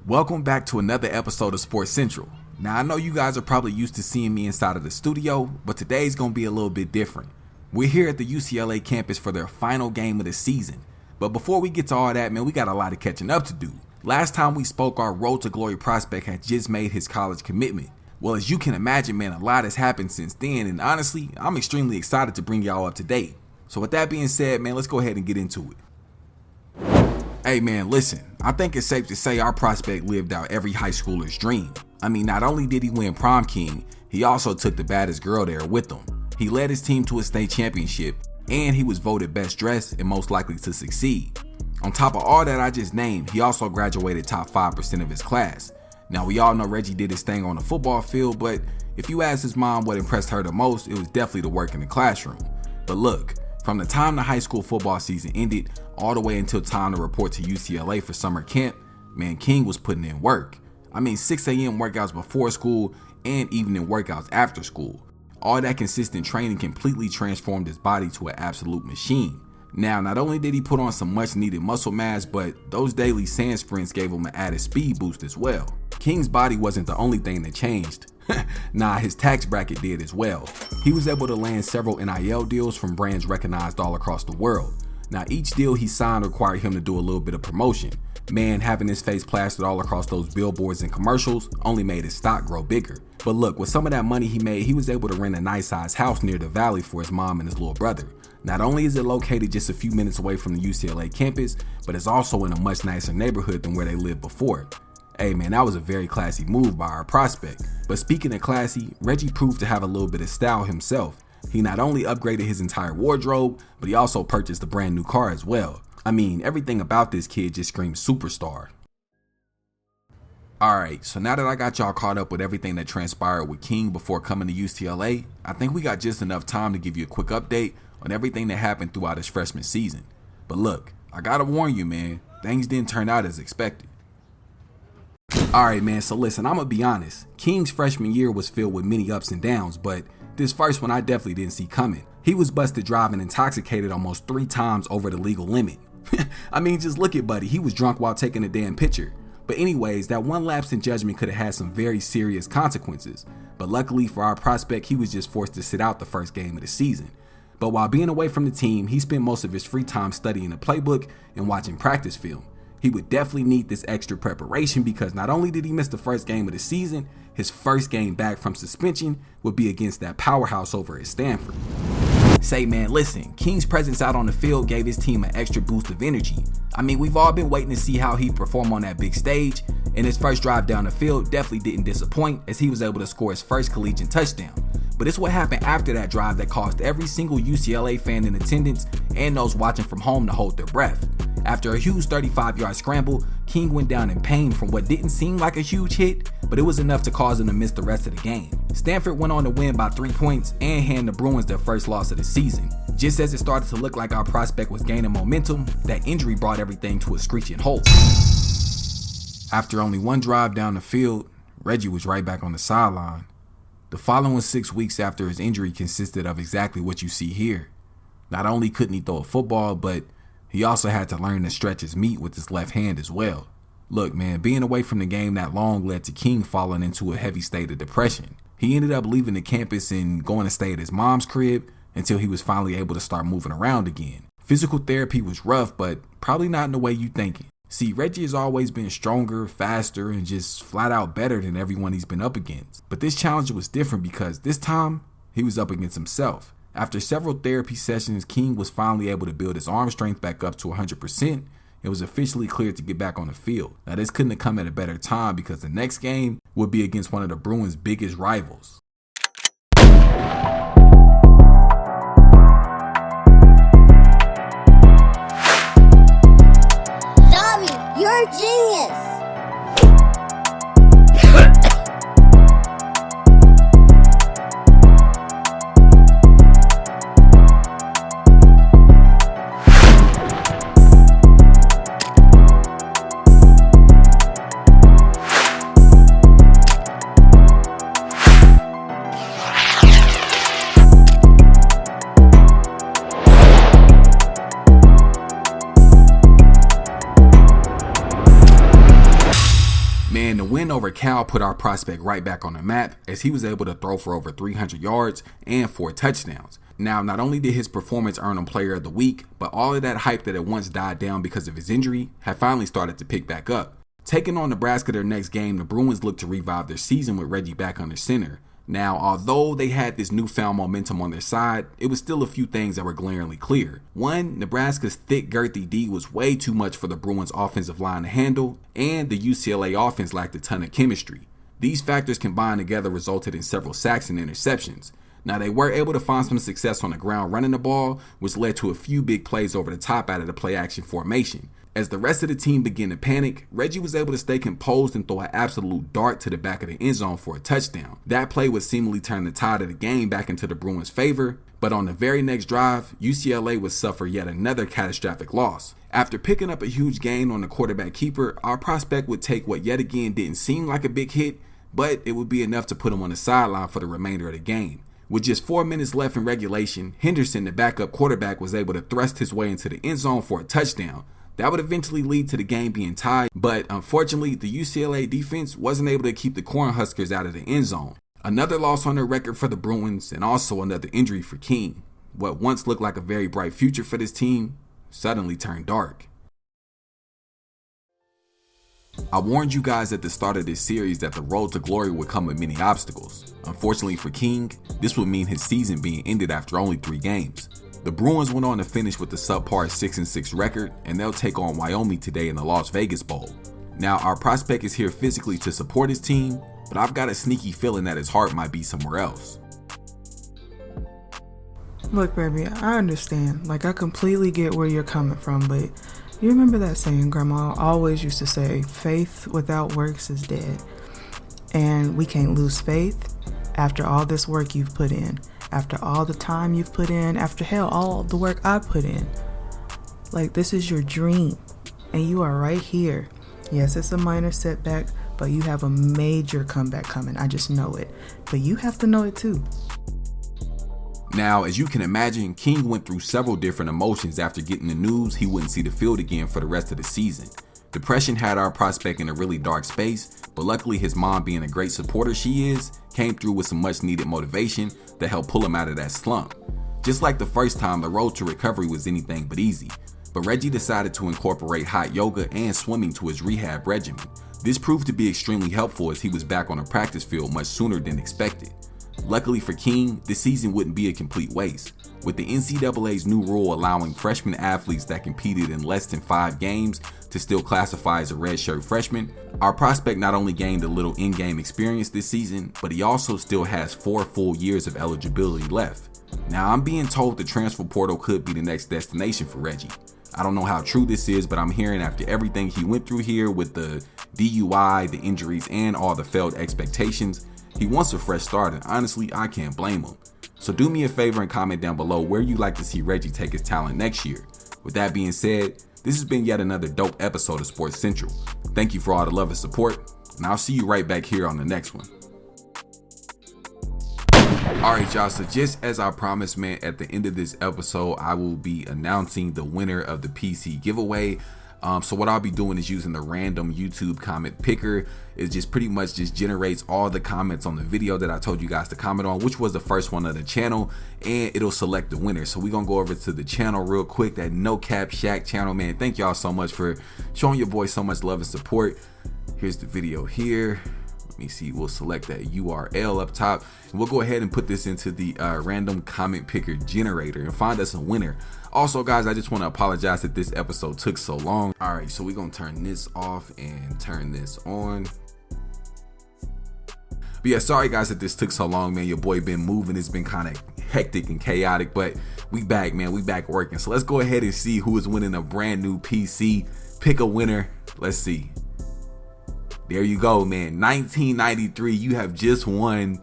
Welcome back to another episode of Sports Central. Now I know you guys are probably used to seeing me inside of the studio, but today's gonna be a little bit different. We're here at the UCLA campus for their final game of the season. But before we get to all that, man, we got a lot of catching up to do. Last time we spoke, our Road to Glory prospect had just made his college commitment. Well, as you can imagine, man, a lot has happened since then, and honestly, I'm extremely excited to bring y'all up to date. So with that being said, man, let's go ahead and get into it. Hey man, listen, I think it's safe to say our prospect lived out every high schooler's dream. I mean, not only did he win prom king, he also took the baddest girl there with him. He led his team to a state championship, and he was voted best dressed and most likely to succeed. On top of all that I just named, he also graduated top 5% of his class. Now we all know Reggie did his thing on the football field, but if you ask his mom what impressed her the most, it was definitely the work in the classroom. But look, from the time the high school football season ended, all the way until time to report to UCLA for summer camp, man, King was putting in work. I mean, 6 a.m. workouts before school and evening workouts after school. All that consistent training completely transformed his body to an absolute machine. Now, not only did he put on some much needed muscle mass, but those daily sand sprints gave him an added speed boost as well. King's body wasn't the only thing that changed. Nah, his tax bracket did as well. He was able to land several NIL deals from brands recognized all across the world. Now, each deal he signed required him to do a little bit of promotion. Man, having his face plastered all across those billboards and commercials only made his stock grow bigger. But look, with some of that money he made, he was able to rent a nice sized house near the valley for his mom and his little brother. Not only is it located just a few minutes away from the UCLA campus, but it's also in a much nicer neighborhood than where they lived before. Hey man, that was a very classy move by our prospect. But speaking of classy, Reggie proved to have a little bit of style himself. He not only upgraded his entire wardrobe, but he also purchased a brand new car as well. I mean, everything about this kid just screams superstar. Alright, so now that I got y'all caught up with everything that transpired with King before coming to UCLA, I think we got just enough time to give you a quick update on everything that happened throughout his freshman season. But look, I gotta warn you, man, things didn't turn out as expected. Alright man, so listen, I'm gonna be honest. King's freshman year was filled with many ups and downs, but this first one I definitely didn't see coming. He was busted driving intoxicated almost 3 times over the legal limit. I mean, just look at buddy, he was drunk while taking a damn picture. But anyways, that one lapse in judgment could have had some very serious consequences. But luckily for our prospect, he was just forced to sit out the first game of the season. But while being away from the team, he spent most of his free time studying the playbook and watching practice film. He would definitely need this extra preparation because not only did he miss the first game of the season, his first game back from suspension would be against that powerhouse over at Stanford. Say man, listen, King's presence out on the field gave his team an extra boost of energy. I mean, we've all been waiting to see how he'd perform on that big stage, and his first drive down the field definitely didn't disappoint as he was able to score his first collegiate touchdown. But it's what happened after that drive that caused every single UCLA fan in attendance and those watching from home to hold their breath. After a huge 35-yard scramble, King went down in pain from what didn't seem like a huge hit, but it was enough to cause him to miss the rest of the game. Stanford went on to win by 3 points and hand the Bruins their first loss of the season. Just as it started to look like our prospect was gaining momentum, that injury brought everything to a screeching halt. After only one drive down the field, Reggie was right back on the sideline. The following 6 weeks after his injury consisted of exactly what you see here. Not only couldn't he throw a football, but he also had to learn to stretch his meat with his left hand as well. Look man, being away from the game that long led to King falling into a heavy state of depression. He ended up leaving the campus and going to stay at his mom's crib until he was finally able to start moving around again. Physical therapy was rough, but probably not in the way you thinking. See, Reggie has always been stronger, faster, and just flat out better than everyone he's been up against. But this challenge was different because this time, he was up against himself. After several therapy sessions, King was finally able to build his arm strength back up to 100%. It was officially cleared to get back on the field. Now this couldn't have come at a better time because the next game would be against one of the Bruins' biggest rivals. Tommy, you're a genius! Man, the win over Cal put our prospect right back on the map as he was able to throw for over 300 yards and 4 touchdowns. Now, not only did his performance earn him Player of the Week, but all of that hype that had once died down because of his injury had finally started to pick back up. Taking on Nebraska their next game, the Bruins looked to revive their season with Reggie back under center. Now, although they had this newfound momentum on their side, it was still a few things that were glaringly clear. One, Nebraska's thick, girthy D was way too much for the Bruins' offensive line to handle, and the UCLA offense lacked a ton of chemistry. These factors combined together resulted in several sacks and interceptions. Now, they were able to find some success on the ground running the ball, which led to a few big plays over the top out of the play-action formation. As the rest of the team began to panic, Reggie was able to stay composed and throw an absolute dart to the back of the end zone for a touchdown. That play would seemingly turn the tide of the game back into the Bruins' favor, but on the very next drive, UCLA would suffer yet another catastrophic loss. After picking up a huge gain on the quarterback keeper, our prospect would take what yet again didn't seem like a big hit, but it would be enough to put him on the sideline for the remainder of the game. With just 4 minutes left in regulation, Henderson, the backup quarterback, was able to thrust his way into the end zone for a touchdown. That would eventually lead to the game being tied, but unfortunately, the UCLA defense wasn't able to keep the Cornhuskers out of the end zone. Another loss on their record for the Bruins, and also another injury for King. What once looked like a very bright future for this team suddenly turned dark. I warned you guys at the start of this series that the road to glory would come with many obstacles. Unfortunately for King, this would mean his season being ended after only 3 games. The Bruins went on to finish with the subpar 6-6 record, and they'll take on Wyoming today in the Las Vegas Bowl. Now, our prospect is here physically to support his team, but I've got a sneaky feeling that his heart might be somewhere else. Look, baby, I understand. I completely get where you're coming from, but you remember that saying Grandma always used to say, faith without works is dead. And we can't lose faith after all this work you've put in. After all the time you've put in, after all the work I put in. This is your dream, and you are right here. Yes, it's a minor setback, but you have a major comeback coming. I just know it. But you have to know it too. Now, as you can imagine, King went through several different emotions after getting the news he wouldn't see the field again for the rest of the season. Depression had our prospect in a really dark space, but luckily his mom, being a great supporter she is, came through with some much needed motivation that helped pull him out of that slump. Just like the first time, the road to recovery was anything but easy, but Reggie decided to incorporate hot yoga and swimming to his rehab regimen. This proved to be extremely helpful as he was back on the practice field much sooner than expected. Luckily for King, this season wouldn't be a complete waste. With the NCAA's new rule allowing freshman athletes that competed in less than 5 games to still classify as a redshirt freshman, our prospect not only gained a little in-game experience this season, but he also still has 4 full years of eligibility left. Now, I'm being told the transfer portal could be the next destination for Reggie. I don't know how true this is, but I'm hearing after everything he went through here with the DUI, the injuries, and all the failed expectations, he wants a fresh start, and honestly, I can't blame him. So do me a favor and comment down below where you'd like to see Reggie take his talent next year. With that being said, this has been yet another dope episode of Sports Central. Thank you for all the love and support, and I'll see you right back here on the next one. Alright y'all, so just as I promised, man, at the end of this episode, I will be announcing the winner of the PC giveaway. So what I'll be doing is using the random YouTube comment picker. It just pretty much just generates all the comments on the video that I told you guys to comment on, which was the first one of the channel, and it'll select the winner. So we're gonna go over to the channel real quick, that No Cap Shaq channel, man. Thank y'all so much for showing your boy so much love and support. Here's the video here. Let me see, we'll select that URL up top, and we'll go ahead and put this into the random comment picker generator and find us a winner. Also guys, I just want to apologize that this episode took so long. All right, so we're gonna turn this off and turn this on. But yeah, sorry guys that this took so long, man. Your boy been moving. It's been kind of hectic and chaotic, but we back, man. We back working. So let's go ahead and see who is winning a brand new PC. Pick a winner. Let's see. There you go, man. 1993. You have just won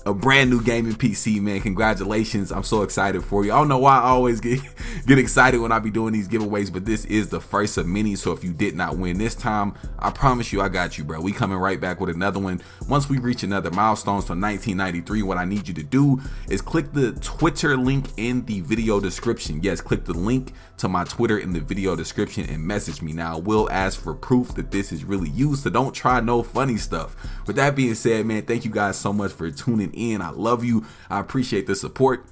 a brand new gaming PC, man. Congratulations. I'm so excited for you. I don't know why I always get excited when I be doing these giveaways, but this is the first of many. So if you did not win this time, I promise you I got you, bro. We coming right back with another one. Once we reach another milestone, so 1993, what I need you to do is click the Twitter link in the video description. Yes, click the link to my Twitter in the video description and message me. Now, I will ask for proof that this is really you, so don't try no funny stuff. With that being said, man, thank you guys so much for tuning in. I love you. I appreciate the support,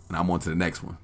and I'm on to the next one.